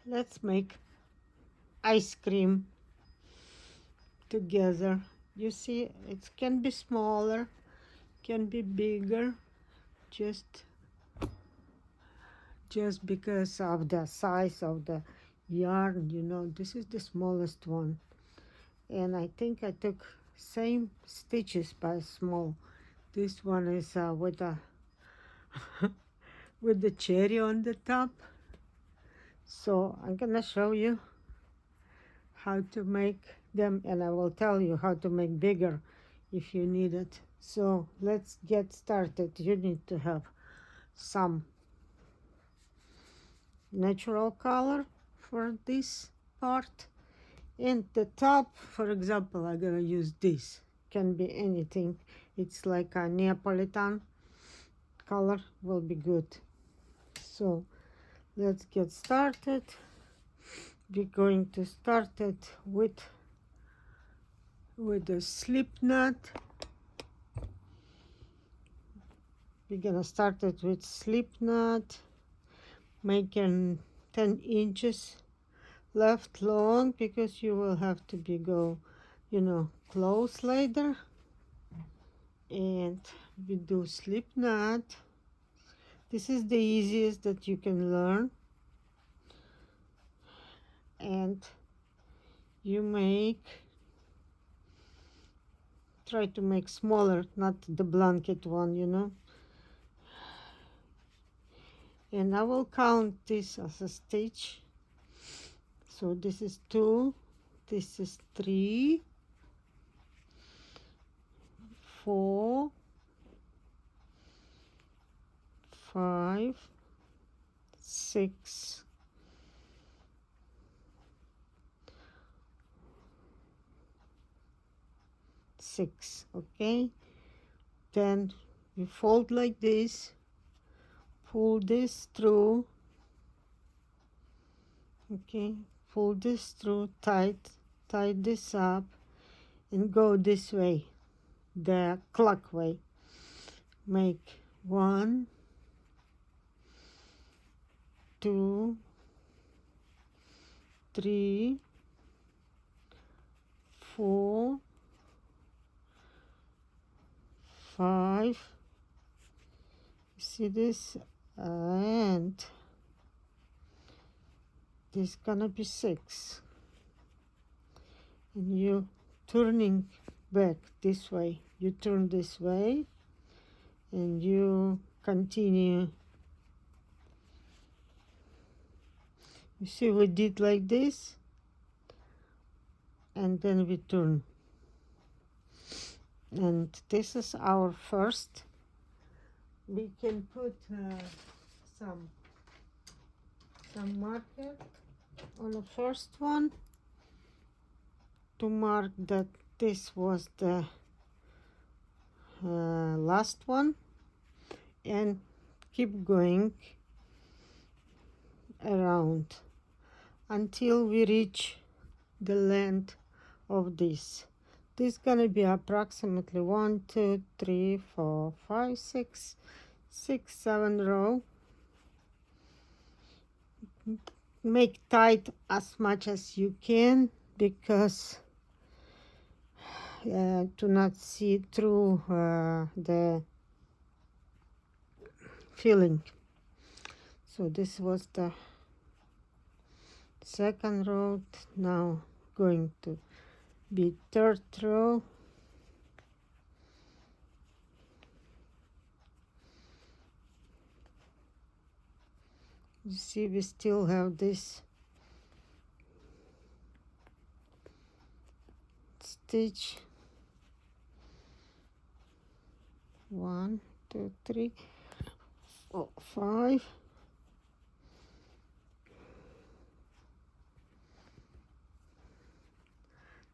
Let's make ice cream together. You see, it can be smaller, can be bigger, just because of the size of the yarn. This is the smallest one, and I think I took same stitches but small. This one is with a with the cherry on the top. So I'm gonna show you how to make them, and I will tell you how to make bigger if you need it. So let's get started. You need to have some natural color for this part, and the top, for example, I'm gonna use this. Can be anything. It's like a Neapolitan color, will be good. So let's get started. We're going to start it with a slip knot. We're gonna start it with slip knot, making 10 inches left long, because you will have to go close later. And we do slip knot. This is the easiest that you can learn. And you try to make smaller, not the blanket one. And I will count this as a stitch. So this is 2, this is 3, 4, 5, 6, 6. Okay, then we fold like this, pull this through. Okay, pull this through tight, tie this up, and go this way, the clock way. Make 1, 2, 3, 4, 5. See this? And this gonna be 6. And you turning back this way. You turn this way, and you continue. You see, we did like this, and then we turn. And this is our first. We can put some marker on the first one to mark that this was the last one, and keep going around until we reach the length of this. This is gonna be approximately 1, 2, 3, 4, 5, 6, 7 row. Make tight as much as you can, because to not see through the filling. So this was the second row. Now going to be third row. You see, we still have this stitch. 1, 2, 3, 4, 5.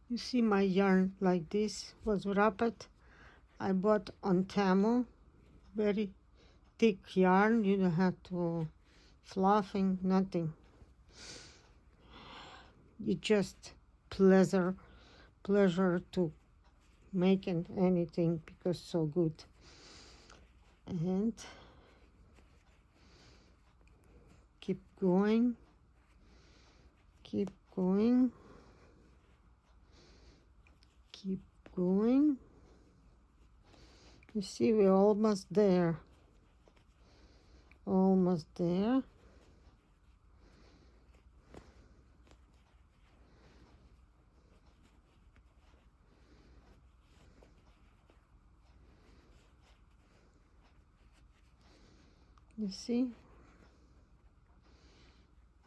You see, my yarn like this was wrapped. I bought on Temu, very thick yarn. You don't have to fluffing, nothing. It just pleasure to making anything, because so good. And keep going. Keep going. Keep going. You see, we're almost there. Almost there. You see?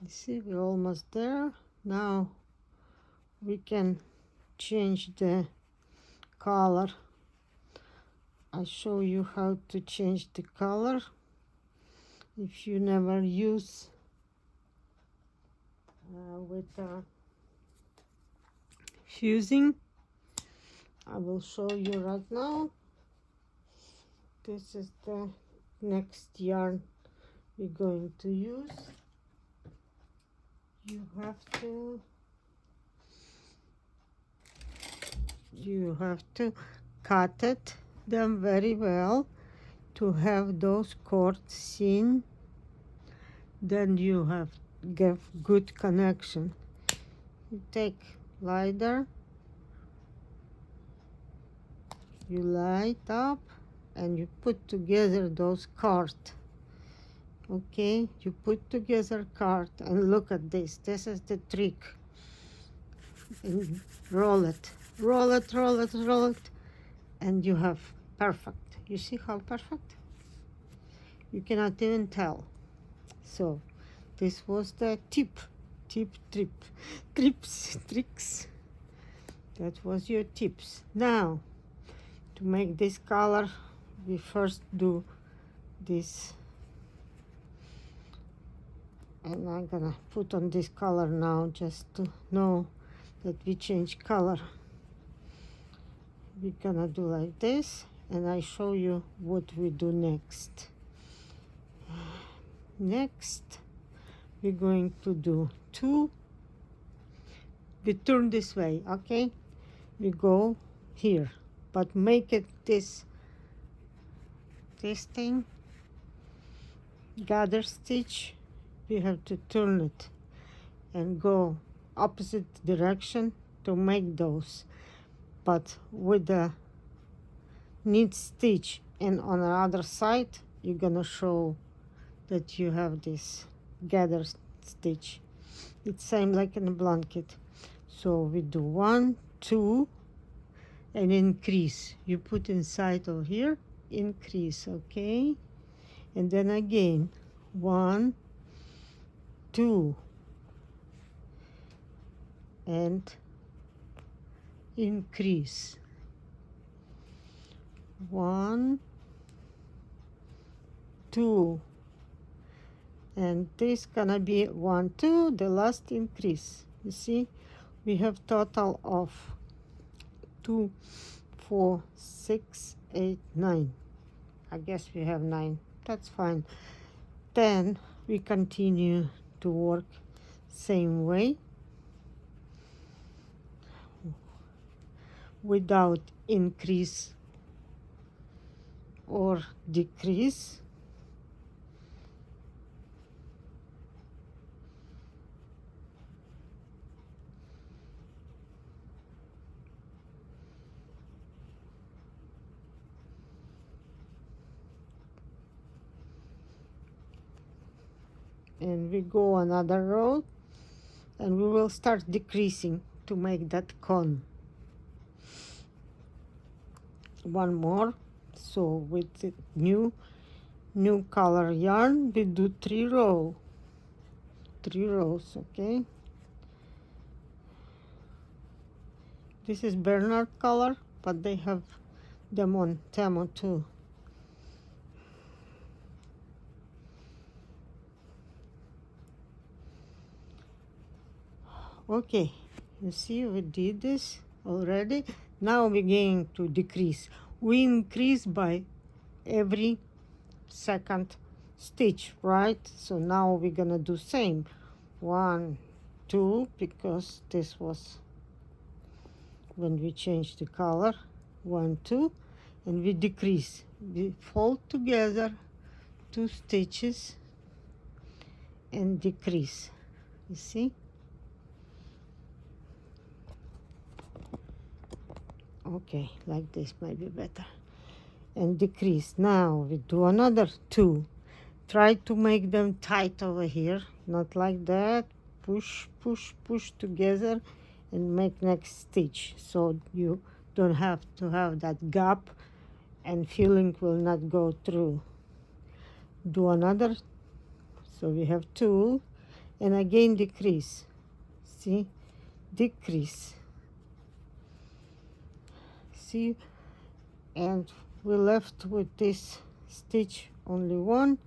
You see, we're almost there. Now we can change the color. I show you how to change the color. If you never use with fusing, I will show you right now. This is the next yarn we're going to use. You have to cut them very well to have those cords seen. Then you have give good connection. You take lighter, you light up, and you put together those cords. Okay, you put together cord, and look at this. This is the trick. And roll it, roll it, roll it, roll it, and you have perfect. You see how perfect? You cannot even tell. So this was the tricks. That was your tips. Now, to make this color, we first do this. And I'm gonna put on this color now just to know that we change color. We're gonna do like this, and I show you what we do next. Next, we're going to do two. We turn this way, okay? We go here, but make it this thing, gather stitch. We have to turn it and go opposite direction to make those, but with the knit stitch, and on the other side you're gonna show that you have this gather stitch. It's same like in a blanket. So we do 1, 2, and increase. You put inside of here, increase, okay? And then again, 1, 2, and increase. 1, 2, and this gonna be 1, 2, the last increase. You see, we have total of 2, 4, 6, 8, 9. I guess we have 9. That's fine. Then we continue to work same way without increase or decrease. And we go another row, and we will start decreasing to make that cone. One more. So with the new color yarn, we do 3 rows, okay? This is Bernard color, but they have them on Temo too. Okay, you see we did this already. Now we're going to decrease. We increase by every second stitch, right? So now we're gonna do same. 1, 2, because this was when we changed the color. 1, 2, and we decrease. We fold together 2 stitches and decrease. You see? Okay, like this might be better. And decrease. Now we do another 2. Try to make them tight over here, not like that. Push, push, push together and make next stitch, so you don't have to have that gap and filling will not go through. Do another, so we have 2, and again decrease. See, decrease. See, and we're left with this stitch, only 1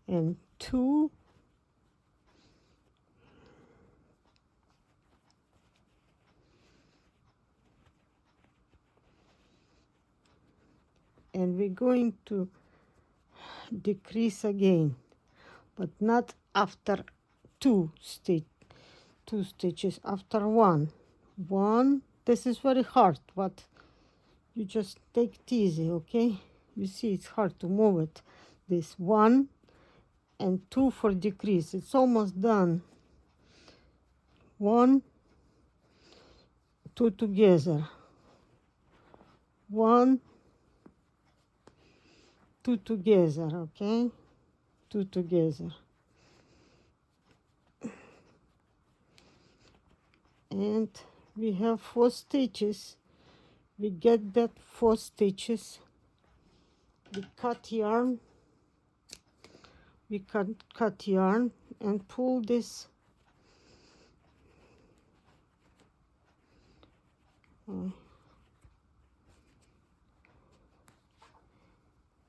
and 2, and we're going to decrease again, but not after 2 stitches, after 1. This is very hard, but you just take it easy, okay? You see it's hard to move it. This 1 and 2 for decrease. It's almost done. 1, 2 together. 1, 2 together, okay? 2 together. And we have 4 stitches. We get that 4 stitches. We cut yarn. We cut yarn and pull this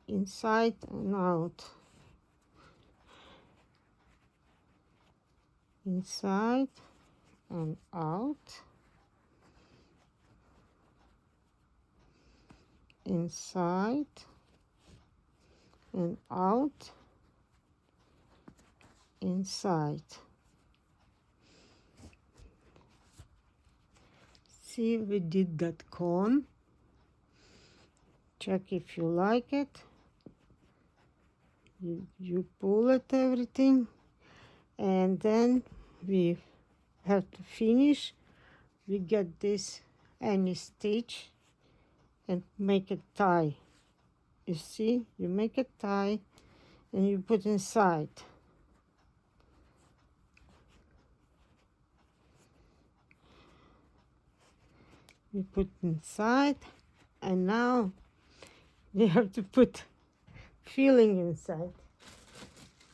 inside and out. Inside and out. Inside and out. Inside. See, we did that cone. Check if you like it. You pull it, everything, and then we have to finish. We get this any stitch and make it tie. You see, you make it tie and you put inside. We put inside, and now we have to put filling inside.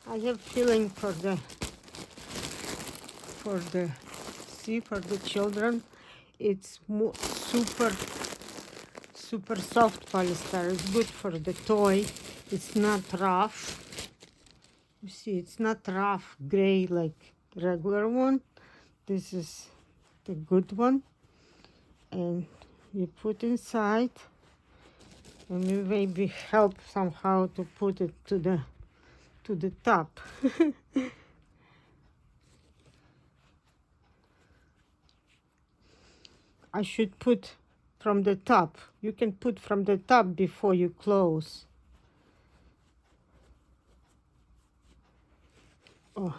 I have filling for the children. It's super soft polyester. It's good for the toy. It's not rough. You see, it's not rough gray like regular one. This is the good one. And you put inside, and we maybe help somehow to put it to the top. I should put from the top. You can put from the top before you close. Oh.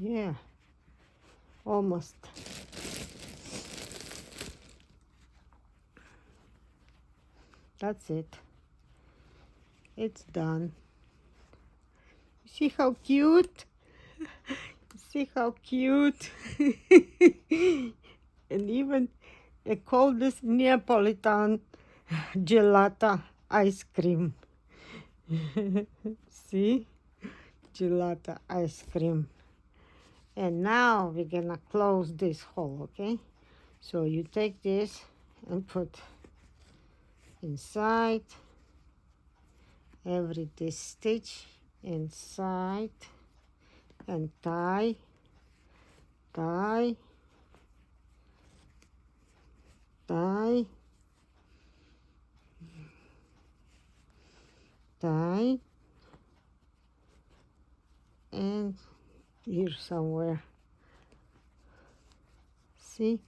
Yeah, almost. That's it. It's done. See how cute? See how cute? And even they call this Neapolitan gelato ice cream. See? Gelato ice cream. And now we're gonna close this hole, okay? So you take this and put inside every this stitch inside and tie, tie, tie, tie, and here somewhere. See?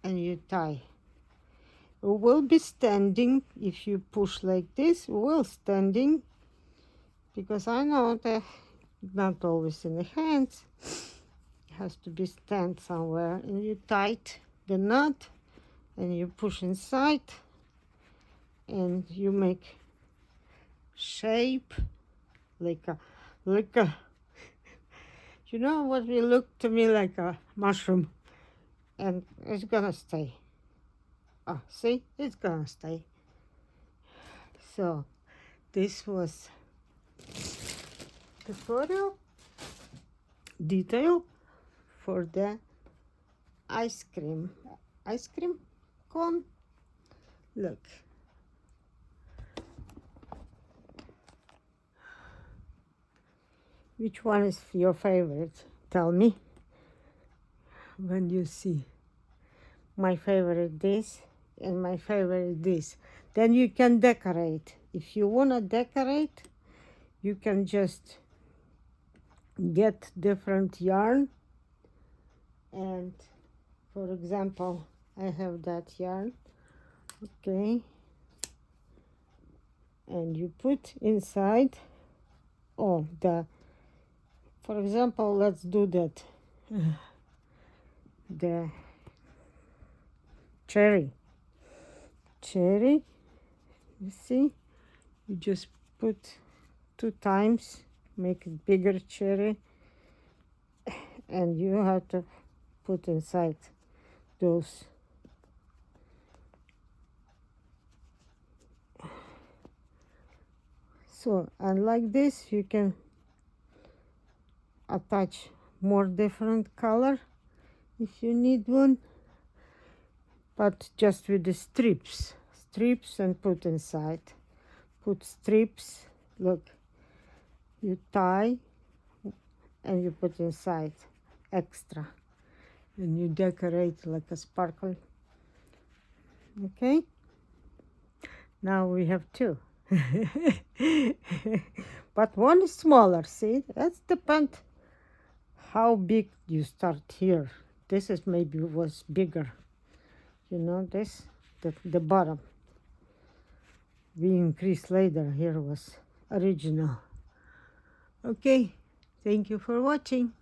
And you tie. It will be standing if you push like this. It will standing. because I know that not always in the hands. It has to be stand somewhere, and you tight the knot and you push inside and you make shape like a you know what will look to me like a mushroom, and it's gonna stay. Oh, see, it's gonna stay. So this was tutorial detail for the ice cream cone. Look, which one is your favorite? Tell me when you see. My favorite this and my favorite this. Then you can decorate. If you want to decorate, you can just get different yarn. And for example, I have that yarn. Okay. And you put inside, oh, for example, let's do that. The cherry, you see, you just put 2 times, make it bigger cherry, and you have to put inside those. So, and like this you can attach more different color if you need one, but just with the strips and put inside. Put strips, look, you tie and you put inside extra, and you decorate like a sparkle. Okay, now we have 2. But one is smaller, see, that's depend how big you start here. This is maybe was bigger, you know, this the bottom we increased later. Here was original. Okay, thank you for watching.